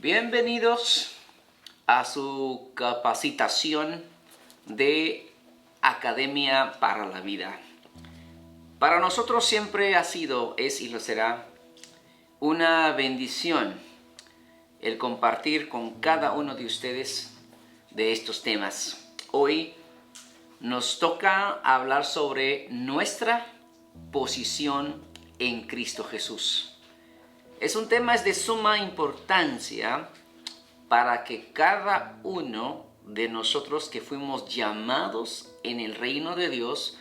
Bienvenidos a su capacitación de Academia para la Vida. Para nosotros siempre ha sido, es y lo será una bendición el compartir con cada uno de ustedes de estos temas. Hoy nos toca hablar sobre nuestra posición en Cristo Jesús. Es un tema de suma importancia para que cada uno de nosotros que fuimos llamados en el reino de Dios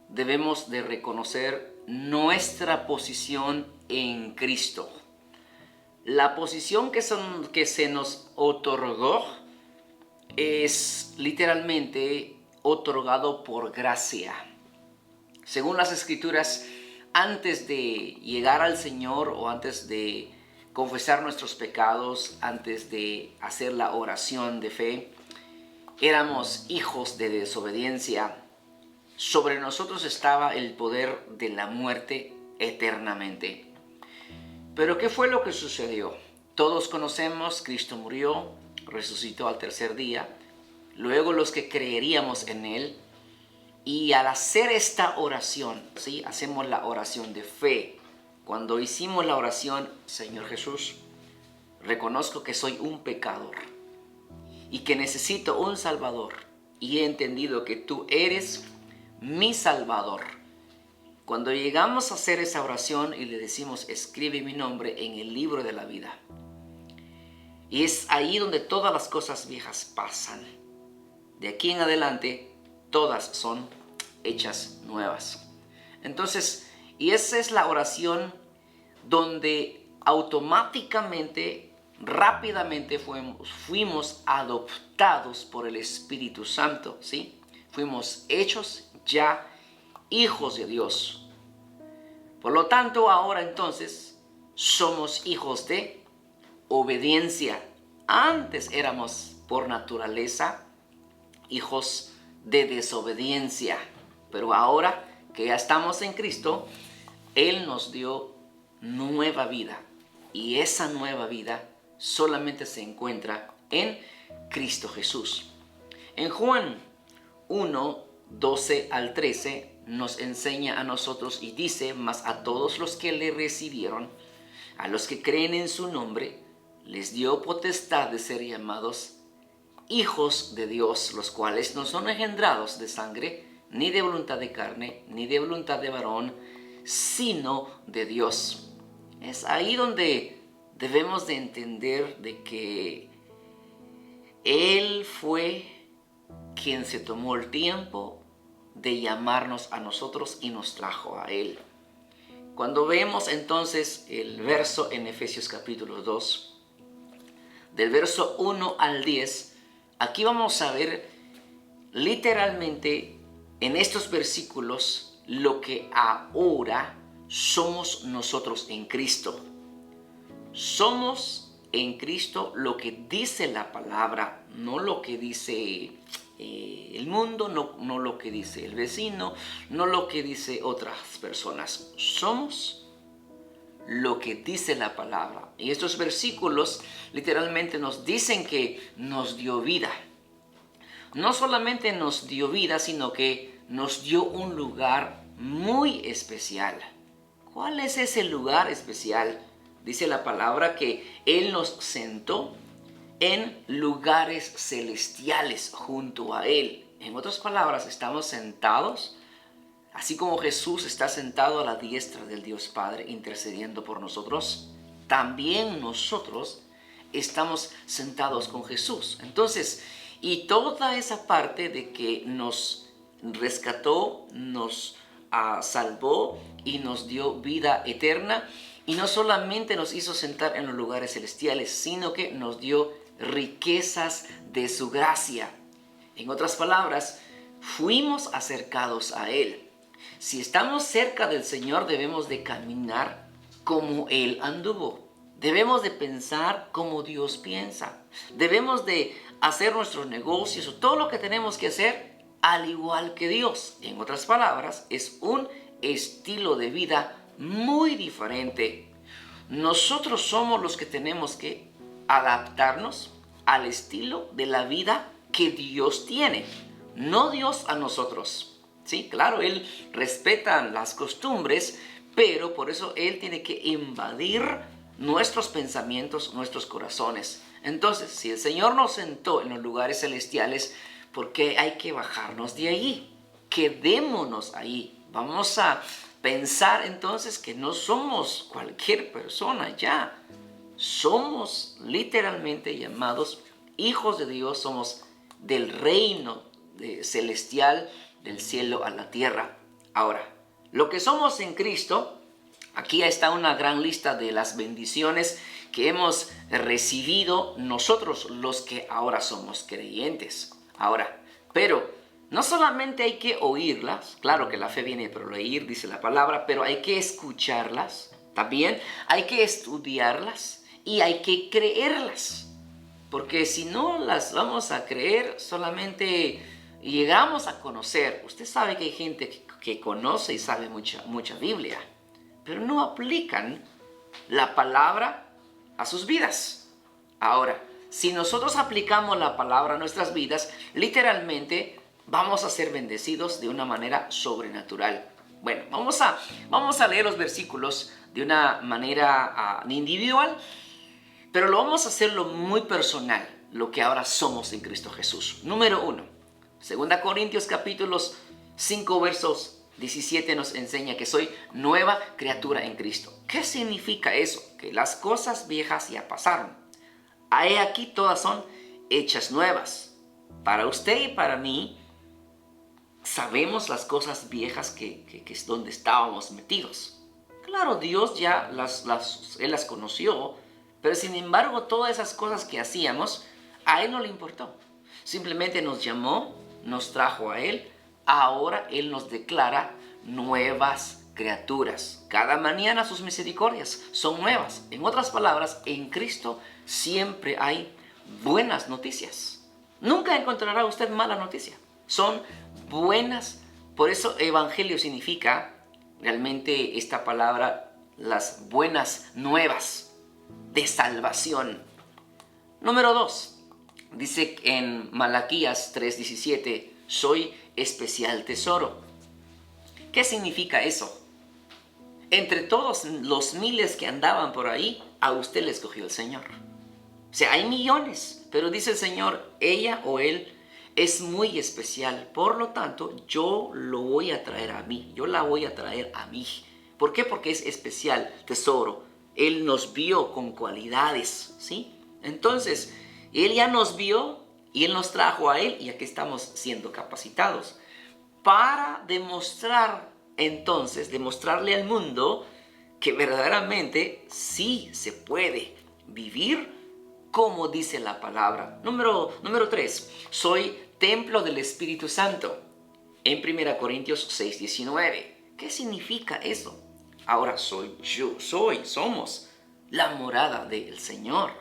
debemos de reconocer nuestra posición en Cristo. La posición que se nos otorgó es literalmente otorgado por gracia. Según las Escrituras, antes de llegar al Señor o antes de confesar nuestros pecados, antes de hacer la oración de fe, éramos hijos de desobediencia. Sobre nosotros estaba el poder de la muerte eternamente. Pero ¿qué fue lo que sucedió? Todos conocemos, Cristo murió, resucitó al tercer día. Luego los que creeríamos en Él, y al hacer esta oración, ¿sí? Hacemos la oración de fe. Cuando hicimos la oración, Señor Jesús, reconozco que soy un pecador y que necesito un Salvador. Y he entendido que tú eres mi Salvador. Cuando llegamos a hacer esa oración y le decimos, escribe mi nombre en el libro de la vida. Y es ahí donde todas las cosas viejas pasan. De aquí en adelante, todas son hechas nuevas. Entonces, y esa es la oración donde automáticamente, rápidamente fuimos adoptados por el Espíritu Santo, ¿sí? Fuimos hechos ya hijos de Dios. Por lo tanto, ahora entonces somos hijos de obediencia. Antes éramos por naturaleza hijos de desobediencia, pero ahora que ya estamos en Cristo, Él nos dio nueva vida, y esa nueva vida solamente se encuentra en Cristo Jesús. En Juan 1, 12 al 13 nos enseña a nosotros y dice, mas a todos los que le recibieron, a los que creen en su nombre, les dio potestad de ser llamados hijos de Dios, los cuales no son engendrados de sangre, ni de voluntad de carne, ni de voluntad de varón, sino de Dios. Es ahí donde debemos de entender de que Él fue quien se tomó el tiempo de llamarnos a nosotros y nos trajo a Él. Cuando vemos entonces el verso en Efesios capítulo 2, del verso 1 al 10, aquí vamos a ver literalmente en estos versículos lo que ahora somos nosotros en Cristo. Somos en Cristo lo que dice la palabra, no lo que dice el mundo, no lo que dice el vecino, no lo que dice otras personas. Somos lo que dice la palabra. Y estos versículos literalmente nos dicen que nos dio vida. No solamente nos dio vida, sino que nos dio un lugar muy especial. ¿Cuál es ese lugar especial? Dice la palabra que Él nos sentó en lugares celestiales junto a Él. En otras palabras, estamos sentados, así como Jesús está sentado a la diestra del Dios Padre intercediendo por nosotros, también nosotros estamos sentados con Jesús. Entonces, y toda esa parte de que nos rescató, nos salvó y nos dio vida eterna, y no solamente nos hizo sentar en los lugares celestiales, sino que nos dio riquezas de su gracia. En otras palabras, fuimos acercados a Él. Si estamos cerca del Señor, debemos de caminar como Él anduvo. Debemos de pensar como Dios piensa. Debemos de hacer nuestros negocios o todo lo que tenemos que hacer al igual que Dios. En otras palabras, es un estilo de vida muy diferente. Nosotros somos los que tenemos que adaptarnos al estilo de la vida que Dios tiene, no Dios a nosotros. Sí, claro, Él respeta las costumbres, pero por eso Él tiene que invadir nuestros pensamientos, nuestros corazones. Entonces, si el Señor nos sentó en los lugares celestiales, ¿por qué hay que bajarnos de ahí? Quedémonos ahí. Vamos a pensar entonces que no somos cualquier persona ya. Somos literalmente llamados hijos de Dios, somos del reino celestial, del cielo a la tierra. Ahora, lo que somos en Cristo, aquí está una gran lista de las bendiciones que hemos recibido nosotros, los que ahora somos creyentes. Ahora, pero no solamente hay que oírlas, claro que la fe viene por oír, dice la palabra, pero hay que escucharlas, también hay que estudiarlas y hay que creerlas. Porque si no las vamos a creer, solamente llegamos a conocer. Usted sabe que hay gente que conoce y sabe mucha Biblia, pero no aplican la palabra a sus vidas. Ahora, si nosotros aplicamos la palabra a nuestras vidas, literalmente vamos a ser bendecidos de una manera sobrenatural. Bueno, vamos a leer los versículos de una manera individual, pero lo vamos a hacerlo muy personal, lo que ahora somos en Cristo Jesús. Número 1, 2 Corintios capítulos 5 versos 17 nos enseña que soy nueva criatura en Cristo. ¿Qué significa eso? Que las cosas viejas ya pasaron. He aquí todas son hechas nuevas. Para usted y para mí, sabemos las cosas viejas que es donde estábamos metidos. Claro, Dios ya Él las conoció, pero sin embargo todas esas cosas que hacíamos, a Él no le importó. Simplemente nos llamó, nos trajo a Él. Ahora Él nos declara nuevas criaturas. Cada mañana sus misericordias son nuevas. En otras palabras, en Cristo siempre hay buenas noticias. Nunca encontrará usted mala noticia. Son buenas. Por eso evangelio significa realmente esta palabra, las buenas nuevas de salvación. Número 2. Dice en Malaquías 3:17, soy especial tesoro. ¿Qué significa eso? Entre todos los miles que andaban por ahí, a usted le escogió el Señor. O sea, hay millones, pero dice el Señor, ella o él es muy especial. Por lo tanto, yo lo voy a traer a mí. Yo la voy a traer a mí. ¿Por qué? Porque es especial, tesoro. Él nos vio con cualidades, ¿sí? Entonces, Él ya nos vio y Él nos trajo a Él y aquí estamos siendo capacitados para demostrar, entonces, demostrarle al mundo que verdaderamente sí se puede vivir como dice la palabra. Número 3, soy templo del Espíritu Santo. En 1 Corintios 6:19. ¿Qué significa eso? Ahora somos la morada del Señor.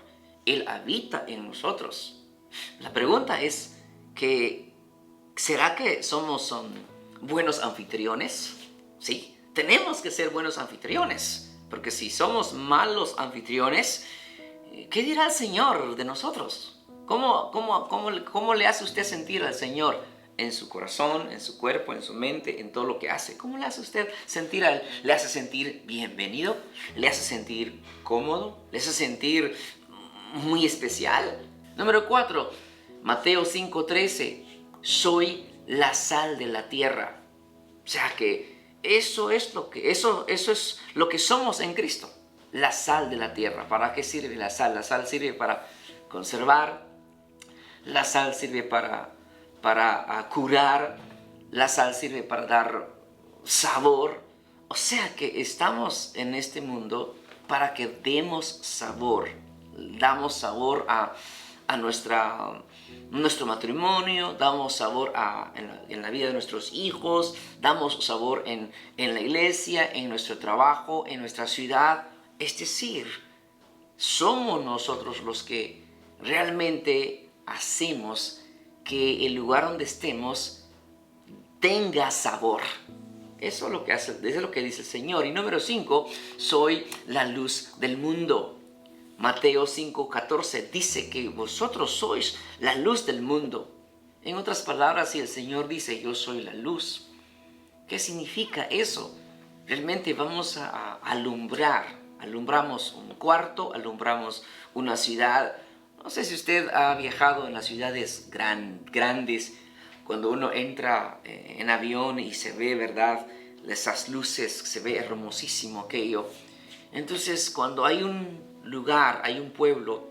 Él habita en nosotros. La pregunta es que, ¿será que somos buenos anfitriones? Sí, tenemos que ser buenos anfitriones, porque si somos malos anfitriones, ¿qué dirá el Señor de nosotros? ¿Cómo le hace usted sentir al Señor en su corazón, en su cuerpo, en su mente, en todo lo que hace? ¿Cómo le hace usted sentir a Él? ¿Le hace sentir bienvenido? ¿Le hace sentir cómodo? ¿Le hace sentir muy especial? Número 4, Mateo 5:13, soy la sal de la tierra. O sea que eso es lo que somos en Cristo. La sal de la tierra. ¿Para qué sirve la sal? La sal sirve para conservar. La sal sirve para curar. La sal sirve para dar sabor. O sea que estamos en este mundo para que demos sabor. Damos sabor a nuestro matrimonio, damos sabor en la vida de nuestros hijos, damos sabor en la iglesia, en nuestro trabajo, en nuestra ciudad. Es decir, somos nosotros los que realmente hacemos que el lugar donde estemos tenga sabor. Eso es lo que hace, eso es lo que dice el Señor. Y número 5, soy la luz del mundo. Mateo 5:14 dice que vosotros sois la luz del mundo. En otras palabras, si el Señor dice yo soy la luz, ¿qué significa eso? Realmente vamos a alumbrar. Alumbramos un cuarto, alumbramos una ciudad. No sé si usted ha viajado en las ciudades grandes, cuando uno entra en avión y se ve, ¿verdad?, esas luces, se ve hermosísimo aquello. Entonces, cuando hay un lugar, hay un pueblo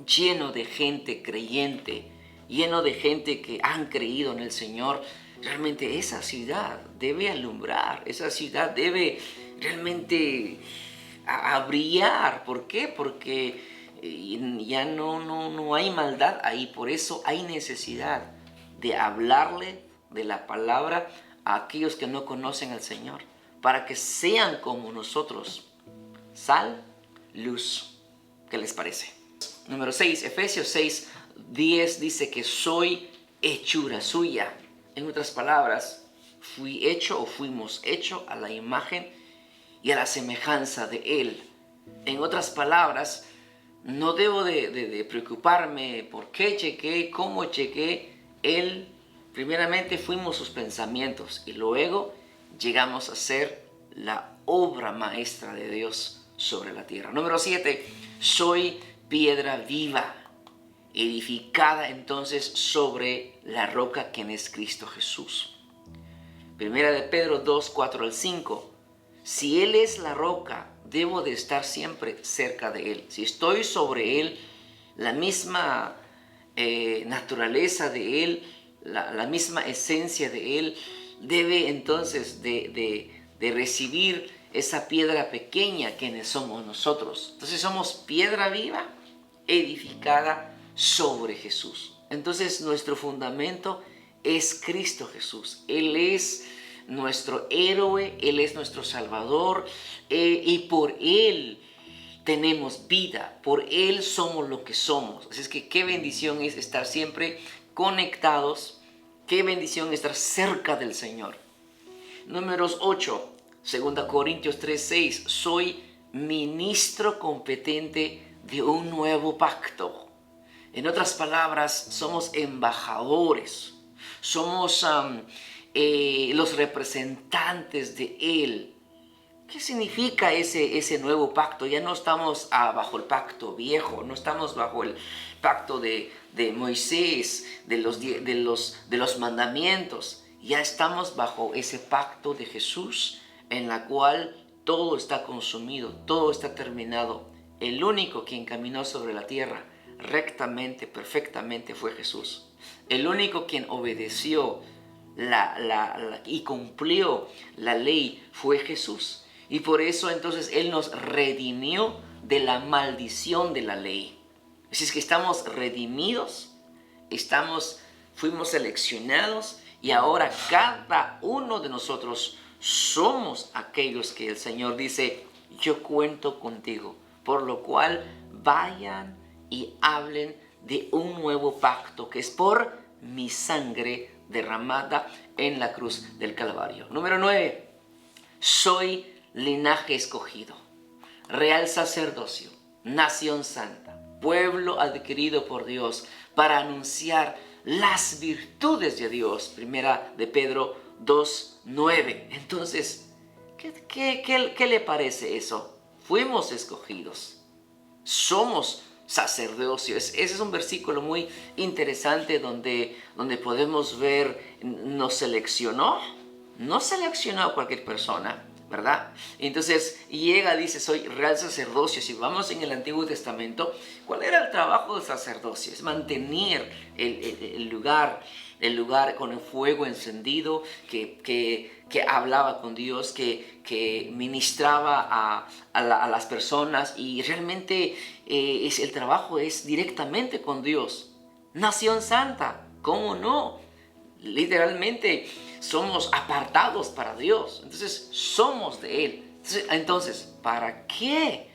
lleno de gente creyente, lleno de gente que han creído en el Señor, realmente esa ciudad debe alumbrar, esa ciudad debe realmente a brillar. ¿Por qué? Porque ya no hay maldad ahí, por eso hay necesidad de hablarle de la palabra a aquellos que no conocen al Señor, para que sean como nosotros, sal, luz. ¿Qué les parece? Número 6, Efesios 6:10 dice que soy hechura suya. En otras palabras, fui hecho o fuimos hechos a la imagen y a la semejanza de Él. En otras palabras, no debo de preocuparme por qué llegué, cómo llegué. Él, primeramente fuimos sus pensamientos y luego llegamos a ser la obra maestra de Dios sobre la tierra. Número 7, soy piedra viva, edificada entonces sobre la roca quien es Cristo Jesús. Primera de Pedro 2:4-5. Si Él es la roca, debo de estar siempre cerca de Él. Si estoy sobre Él, la misma naturaleza de Él, la misma esencia de Él, debe entonces de recibir esa piedra pequeña quienes somos nosotros. Entonces somos piedra viva edificada sobre Jesús. Entonces nuestro fundamento es Cristo Jesús. Él es nuestro héroe, Él es nuestro Salvador, y por Él tenemos vida, por Él somos lo que somos. Así es que qué bendición es estar siempre conectados, qué bendición estar cerca del Señor. Números 8, 2 Corintios 3:6, soy ministro competente de un nuevo pacto. En otras palabras, somos embajadores, somos los representantes de Él. ¿Qué significa ese nuevo pacto? Ya no estamos bajo el pacto viejo, no estamos bajo el pacto de Moisés, de los mandamientos. Ya estamos bajo ese pacto de Jesús, en la cual todo está consumido, todo está terminado. El único quien caminó sobre la tierra rectamente, perfectamente fue Jesús. El único quien obedeció y cumplió la ley fue Jesús. Y por eso entonces Él nos redimió de la maldición de la ley. Así es que estamos redimidos, fuimos seleccionados y ahora cada uno de nosotros somos aquellos que el Señor dice, yo cuento contigo, por lo cual vayan y hablen de un nuevo pacto que es por mi sangre derramada en la cruz del Calvario. Número 9, soy linaje escogido, real sacerdocio, nación santa, pueblo adquirido por Dios para anunciar las virtudes de Dios. Primera de Pedro 2:9. Entonces, ¿qué le parece eso? Fuimos escogidos, somos sacerdocio. Ese es un versículo muy interesante donde podemos ver, no seleccionó a cualquier persona, ¿verdad? Entonces dice, soy real sacerdocio. Si vamos en el Antiguo Testamento, ¿cuál era el trabajo del sacerdocio? Es mantener el lugar con el fuego encendido, que hablaba con Dios, que ministraba a las personas, y realmente el trabajo es directamente con Dios. Nación santa, ¿cómo no? Literalmente somos apartados para Dios, entonces somos de Él. Entonces, ¿para qué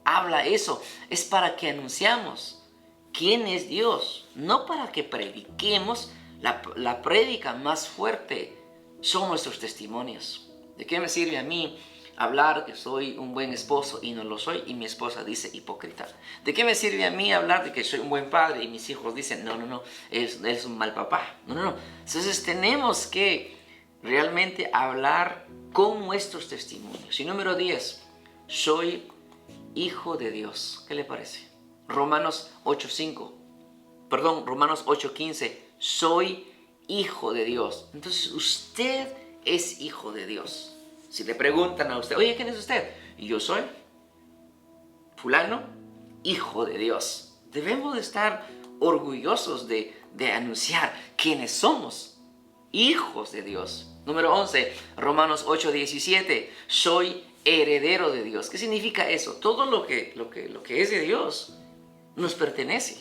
habla eso? Es para que anunciamos quién es Dios, no para que prediquemos. La prédica más fuerte son nuestros testimonios. ¿De qué me sirve a mí hablar que soy un buen esposo y no lo soy, y mi esposa dice hipócrita. ¿De qué me sirve a mí hablar de que soy un buen padre y mis hijos dicen, no, él es un mal papá? No. Entonces tenemos que realmente hablar con nuestros testimonios. Y número 10, soy hijo de Dios. ¿Qué le parece? Romanos 8:15, soy hijo de Dios. Entonces usted es hijo de Dios. Si le preguntan a usted, oye, ¿quién es usted? Y yo soy fulano, hijo de Dios. Debemos de estar orgullosos de anunciar quiénes somos, hijos de Dios. Número 11, Romanos 8:17, soy heredero de Dios. ¿Qué significa eso? Todo lo que es de Dios nos pertenece,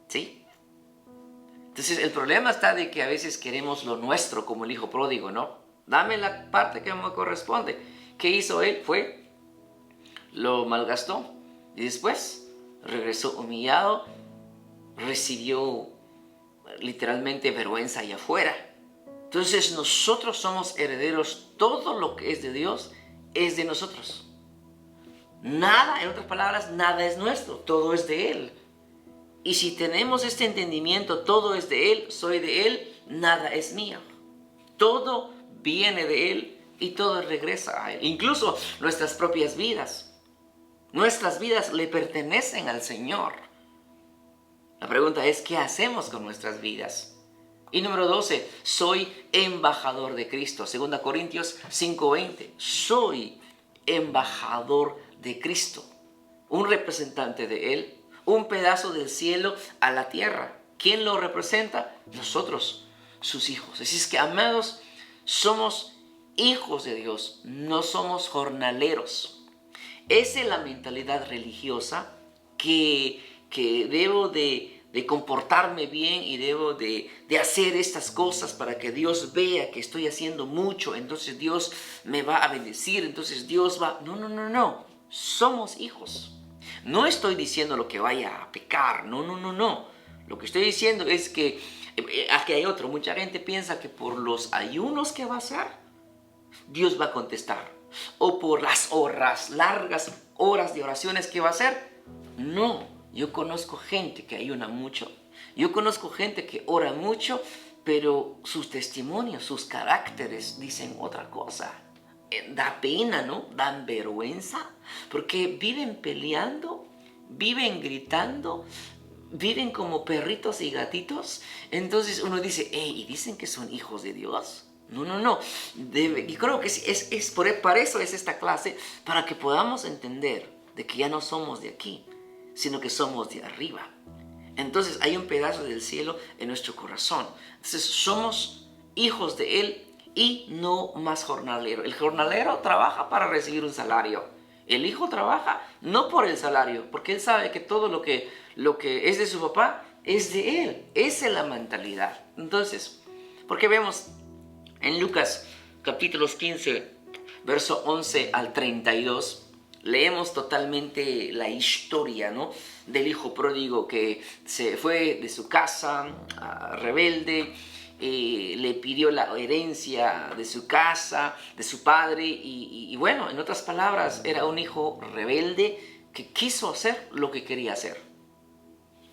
¿sí? Entonces el problema está de que a veces queremos lo nuestro, como el hijo pródigo, ¿no? Dame la parte que me corresponde. ¿Qué hizo él? Lo malgastó y después regresó humillado, recibió literalmente vergüenza allá afuera. Entonces nosotros somos herederos, todo lo que es de Dios es de nosotros. Nada, en otras palabras, nada es nuestro, todo es de Él. Y si tenemos este entendimiento, todo es de Él, soy de Él, nada es mío. Todo viene de Él y todo regresa a Él. Incluso nuestras propias vidas. Nuestras vidas le pertenecen al Señor. La pregunta es, ¿qué hacemos con nuestras vidas? Y número 12, soy embajador de Cristo. 2 Corintios 5:20. Soy embajador de Cristo. Un representante de Él. Un pedazo del cielo a la tierra. ¿Quién lo representa? Nosotros, sus hijos. Así es que, amados, somos hijos de Dios, no somos jornaleros. Esa es la mentalidad religiosa que debo de comportarme bien y debo de hacer estas cosas para que Dios vea que estoy haciendo mucho, entonces Dios me va a bendecir, entonces Dios va... No. Somos hijos. No estoy diciendo lo que vaya a pecar, no. Lo que estoy diciendo es que aquí hay otro. Mucha gente piensa que por los ayunos que va a hacer, Dios va a contestar. O por las largas horas de oraciones que va a hacer. No, yo conozco gente que ayuna mucho. Yo conozco gente que ora mucho, pero sus testimonios, sus caracteres dicen otra cosa. Da pena, ¿no? Dan vergüenza, porque viven peleando, viven gritando, viven como perritos y gatitos. Entonces uno dice, ¿y dicen que son hijos de Dios? No. Y creo que para eso es esta clase, para que podamos entender de que ya no somos de aquí, sino que somos de arriba. Entonces hay un pedazo del cielo en nuestro corazón. Entonces somos hijos de Él y no más jornalero. El jornalero trabaja para recibir un salario. El hijo trabaja no por el salario, porque él sabe que todo lo que es de su papá es de él. Esa es la mentalidad. Entonces, porque vemos en Lucas capítulos 15, verso 11 al 32, leemos totalmente la historia, ¿no?, del hijo pródigo que se fue de su casa, rebelde, le pidió la herencia de su casa, de su padre, y bueno, en otras palabras, era un hijo rebelde que quiso hacer lo que quería hacer.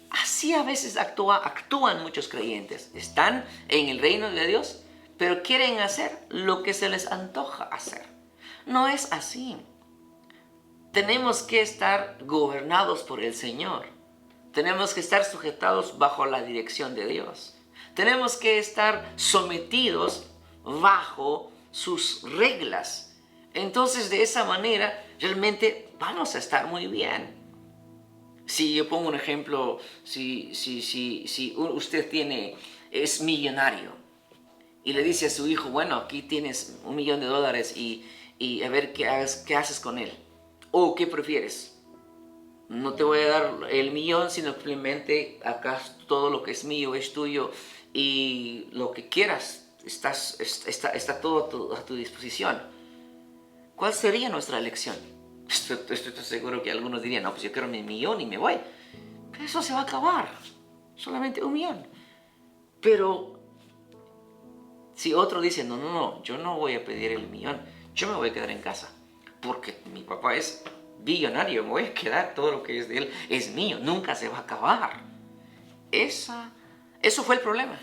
Así a veces actúan muchos creyentes. Están en el reino de Dios, pero quieren hacer lo que se les antoja hacer. No es así. Tenemos que estar gobernados por el Señor. Tenemos que estar sujetados bajo la dirección de Dios. Tenemos que estar sometidos bajo sus reglas. Entonces, de esa manera, realmente vamos a estar muy bien. Si yo pongo un ejemplo, si usted es millonario y le dice a su hijo, bueno, aquí tienes $1,000,000 y a ver qué haces con él. ¿O qué prefieres? No te voy a dar el millón, sino simplemente acá todo lo que es mío es tuyo y lo que quieras está todo a tu disposición. ¿Cuál sería nuestra elección? Estoy seguro que algunos dirían, no, pues yo quiero mi millón y me voy. Pero eso se va a acabar. Solamente $1 millón. Pero si otro dice, no, yo no voy a pedir el millón, yo me voy a quedar en casa. porque mi papá es billonario, me voy a quedar, todo lo que es de él es mío, nunca se va a acabar. Eso fue el problema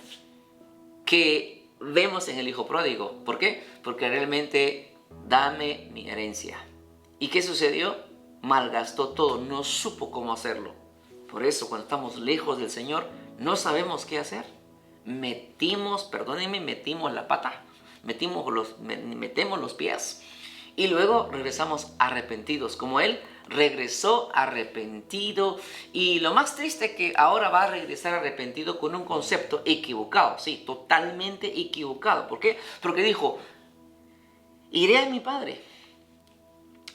que vemos en el hijo pródigo. ¿Por qué? Porque realmente dame mi herencia. ¿Y qué sucedió? Malgastó todo, no supo cómo hacerlo. Por eso cuando estamos lejos del Señor no sabemos qué hacer. Metimos la pata, metemos los pies y luego regresamos arrepentidos, como Él regresó arrepentido. Y lo más triste es que ahora va a regresar arrepentido con un concepto equivocado, sí, totalmente equivocado. ¿Por qué? Porque dijo, iré a mi padre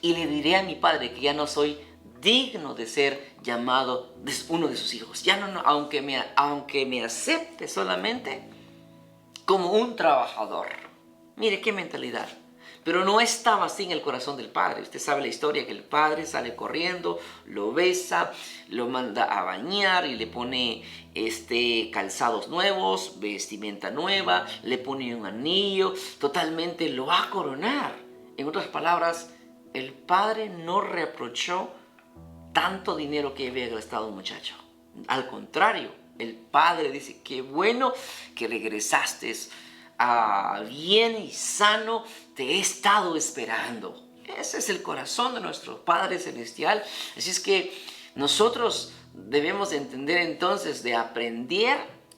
y le diré a mi padre que ya no soy digno de ser llamado uno de sus hijos. Ya no, aunque me acepte solamente como un trabajador. Mire qué mentalidad. Pero no estaba así en el corazón del padre. Usted sabe la historia, que el padre sale corriendo, lo besa, lo manda a bañar y le pone calzados nuevos, vestimenta nueva, le pone un anillo, totalmente lo va a coronar. En otras palabras, el padre no reprochó tanto dinero que había gastado un muchacho. Al contrario, el padre dice, qué bueno que regresaste bien y sano, te he estado esperando. Ese es el corazón de nuestro Padre Celestial. Así es que nosotros debemos entender entonces de aprender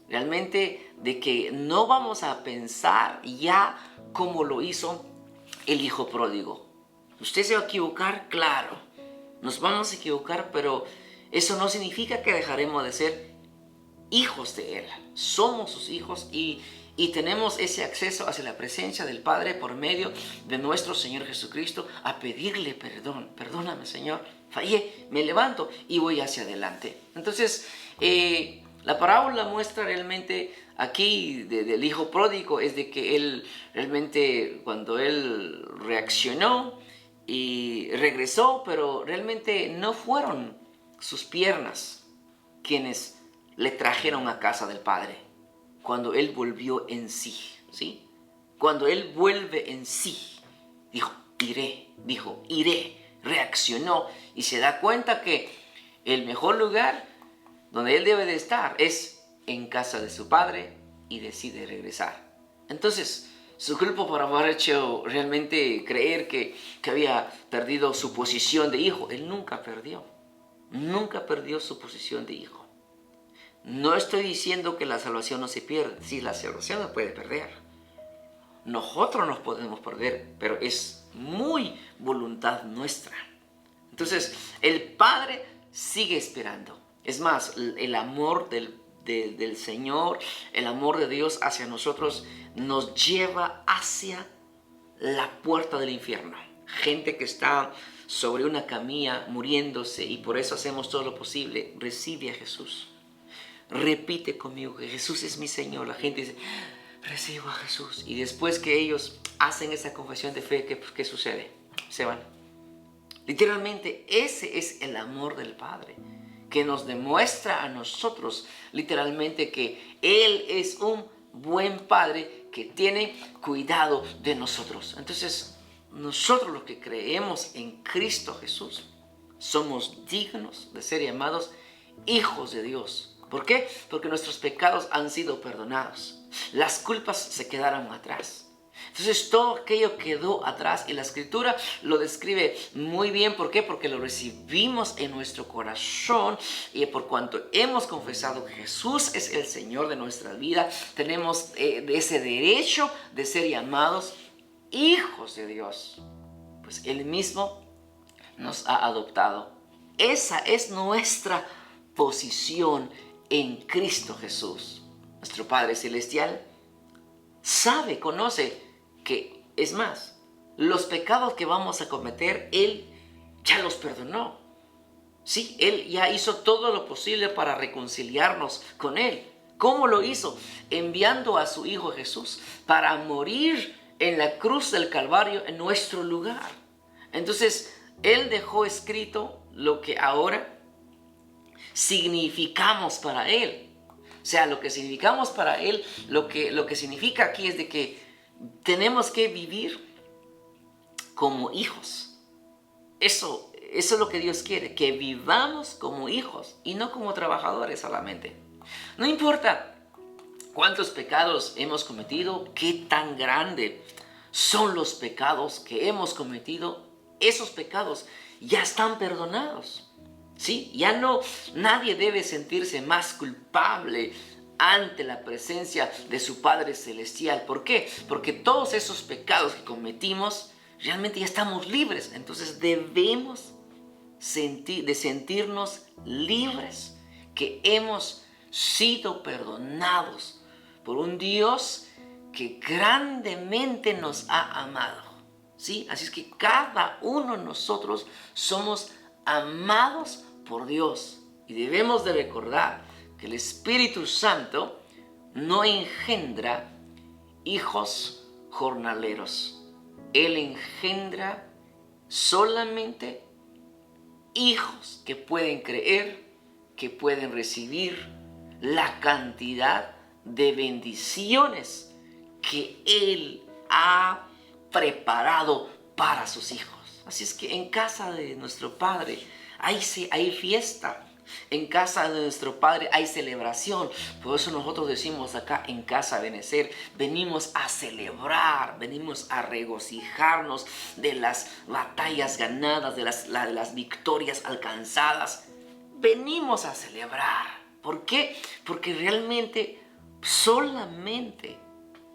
realmente de que no vamos a pensar ya como lo hizo el hijo pródigo. ¿Usted se va a equivocar? Claro, nos vamos a equivocar, pero eso no significa que dejaremos de ser hijos de Él. Somos sus hijos y tenemos ese acceso hacia la presencia del Padre por medio de nuestro Señor Jesucristo a pedirle perdón. Perdóname, Señor, fallé, me levanto y voy hacia adelante. Entonces, la parábola muestra realmente aquí del hijo pródigo es de que él realmente cuando él reaccionó y regresó, pero realmente no fueron sus piernas quienes le trajeron a casa del Padre. Cuando él volvió en sí, ¿sí? Cuando él vuelve en sí, dijo, iré, reaccionó y se da cuenta que el mejor lugar donde él debe de estar es en casa de su padre y decide regresar. Entonces, su culpa por haber hecho realmente creer que había perdido su posición de hijo, él nunca perdió su posición de hijo. No estoy diciendo que la salvación no se pierde. Sí, la salvación no puede perder. Nosotros nos podemos perder, pero es muy voluntad nuestra. Entonces, el Padre sigue esperando. Es más, el amor del Señor, el amor de Dios hacia nosotros nos lleva hacia la puerta del infierno. Gente que está sobre una camilla muriéndose y por eso hacemos todo lo posible. Recibe a Jesús. Repite conmigo que Jesús es mi Señor. La gente dice, recibo a Jesús. Y después que ellos hacen esa confesión de fe, ¿qué sucede? Se van. Literalmente ese es el amor del Padre, que nos demuestra a nosotros literalmente que Él es un buen Padre que tiene cuidado de nosotros. Entonces, nosotros los que creemos en Cristo Jesús somos dignos de ser llamados hijos de Dios. ¿Por qué? Porque nuestros pecados han sido perdonados. Las culpas se quedaron atrás. Entonces todo aquello quedó atrás y la Escritura lo describe muy bien. ¿Por qué? Porque lo recibimos en nuestro corazón y por cuanto hemos confesado que Jesús es el Señor de nuestra vida, tenemos ese derecho de ser llamados hijos de Dios. Pues Él mismo nos ha adoptado. Esa es nuestra posición en Cristo Jesús. Nuestro Padre Celestial sabe, conoce que, es más, los pecados que vamos a cometer, Él ya los perdonó. Sí, Él ya hizo todo lo posible para reconciliarnos con Él. ¿Cómo lo hizo? Enviando a su Hijo Jesús para morir en la cruz del Calvario en nuestro lugar. Entonces, Él dejó escrito lo que ahora significamos para Él. O sea, lo que significamos para Él, lo que significa aquí es de que tenemos que vivir como hijos. Eso es lo que Dios quiere, que vivamos como hijos y no como trabajadores solamente. No importa cuántos pecados hemos cometido, qué tan grande son los pecados que hemos cometido, esos pecados ya están perdonados. ¿Sí? Ya no, nadie debe sentirse más culpable ante la presencia de su Padre Celestial. ¿Por qué? Porque todos esos pecados que cometimos, realmente ya estamos libres. Entonces debemos sentirnos libres, que hemos sido perdonados por un Dios que grandemente nos ha amado. ¿Sí? Así es que cada uno de nosotros somos amados por Dios. Y debemos de recordar que el Espíritu Santo no engendra hijos jornaleros. Él engendra solamente hijos que pueden creer, que pueden recibir la cantidad de bendiciones que Él ha preparado para sus hijos. Así es que en casa de nuestro Padre hay fiesta. En casa de nuestro Padre hay celebración. Por eso nosotros decimos acá en Casa Benecer, venimos a celebrar, venimos a regocijarnos de las batallas ganadas, de las victorias alcanzadas. Venimos a celebrar. ¿Por qué? Porque realmente solamente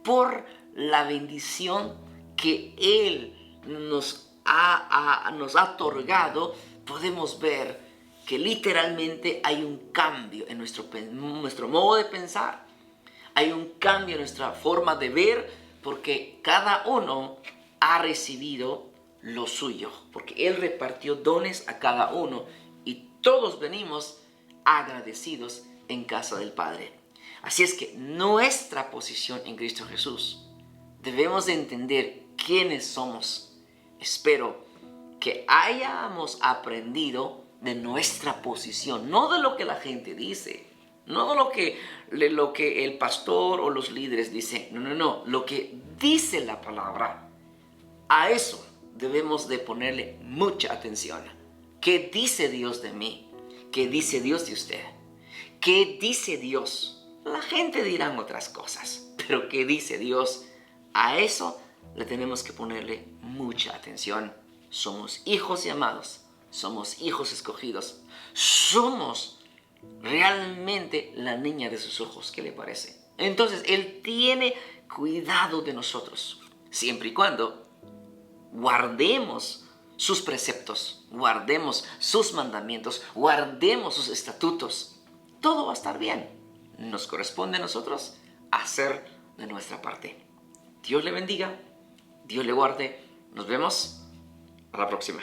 por la bendición que Él nos ha otorgado, podemos ver que literalmente hay un cambio en nuestro modo de pensar. Hay un cambio en nuestra forma de ver, porque cada uno ha recibido lo suyo, porque Él repartió dones a cada uno y todos venimos agradecidos en casa del Padre. Así es que nuestra posición en Cristo Jesús, debemos de entender quiénes somos. Espero que hayamos aprendido de nuestra posición, no de lo que la gente dice, no de lo que el pastor o los líderes dicen, no, lo que dice la palabra. A eso debemos de ponerle mucha atención. ¿Qué dice Dios de mí? ¿Qué dice Dios de usted? ¿Qué dice Dios? La gente dirá otras cosas, pero ¿qué dice Dios? A eso le tenemos que ponerle mucha atención. Somos hijos y amados, somos hijos escogidos, somos realmente la niña de sus ojos. ¿Qué le parece? Entonces Él tiene cuidado de nosotros, siempre y cuando guardemos sus preceptos, guardemos sus mandamientos, guardemos sus estatutos. Todo va a estar bien. Nos corresponde a nosotros hacer de nuestra parte. Dios le bendiga, Dios le guarde. Nos vemos a la próxima.